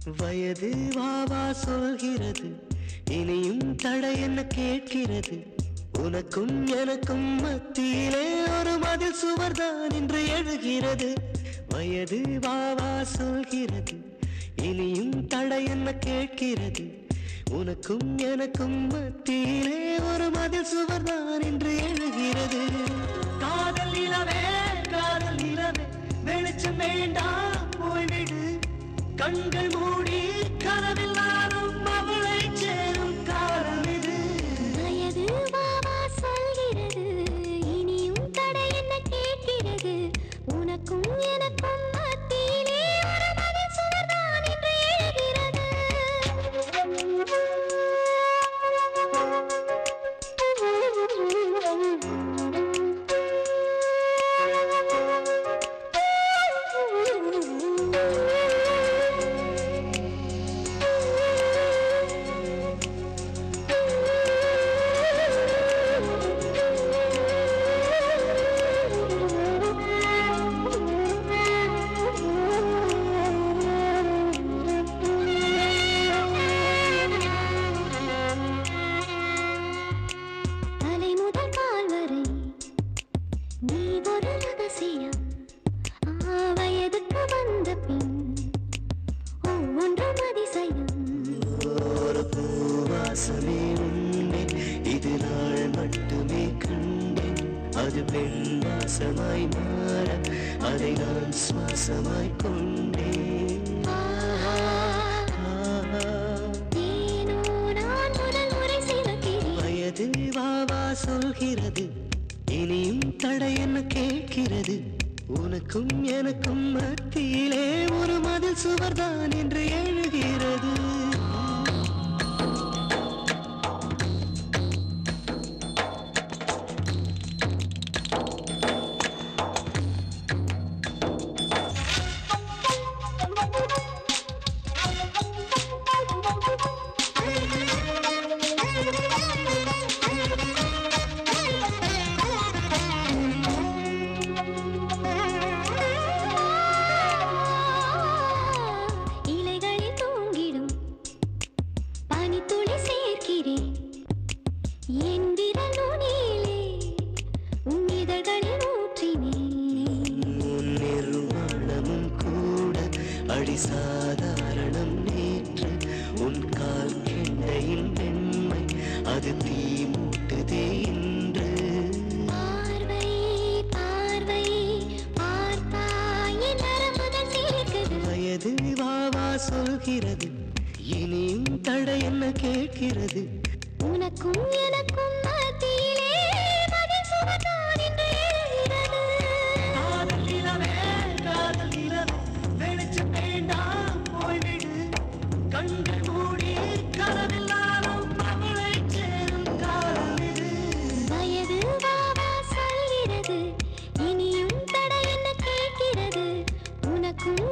வயது வாவா சொல்கிறது, இனியும் தடை என்ன கேட்கிறது. உனக்கும் எனக்கும் மத்தியிலே ஒரு மதில் சுவர்தான் என்று எழுகிறது. வயது வாவா சொல்கிறது, இனியும் தடை என்ன கேட்கிறது. உனக்கும் எனக்கும் மத்தியிலே ஒரு மதில் சுவர்தான் என்று எழுகிறது. காதல் நிலவே காதல் நிலவே, வெளிச்சம் வேண்டாம் போய்விடு. கண்கள் மூடி கனவில் நானும் அவளை சேரும் காலம் இது. வயது வாவா சொல்கிறது, இனியும் தடை என்ன கேட்கிறது. உனக்கும் எனக்கும் மத்தியிலே ஒரு மதில் சுவர்தான் என்று எழுகிறது. நீ ஒரு ரகசியம், வயதுக்கு வந்த பின் ஒவ்வொன்றும் அதிசயம். ஒரு பூவாசமே உண்டே, இது நாள் மட்டுமே கண்டேன். அது பெண் வாசமாய் மாற அதை நான் சுவாசமாய் கொண்டேன். ஏனோ நான் முதல் முறை சிவக்கிறேன். வயது வாவா சொல்கிறது, இனியும் தடை என்ன கேட்கிறது. உனக்கும் எனக்கும் மத்தியிலே ஒரு மதில் சுவர்தான் என்று எழுகிறது. அடி சாதாரணம் நேற்று உன் கால் கெண்டையின் வெண்மை அது தீ மூட்டுதே இன்று. பார்வை பார்வை பார்த்தாய் நரம்புகள் சிலிர்க்குது. வயது வாவா சொல்கிறது, இனியும் தடை என்ன கேட்கிறது. உனக்கும் எனக்கும் மத்தியிலே மதில் சுவர்தான் என்று எழுகிறது. காதல் நிலவே காதல் நிலவே, வெளிச்சம் வேண்டாம் போய்விடு. கண்கள் மூடி கனவில் நானும் அவளை சேரும் காலம் இது. வயது வாவா சொல்கிறது, இனியும் தடை என்ன கேட்கிறது. உனக்கும்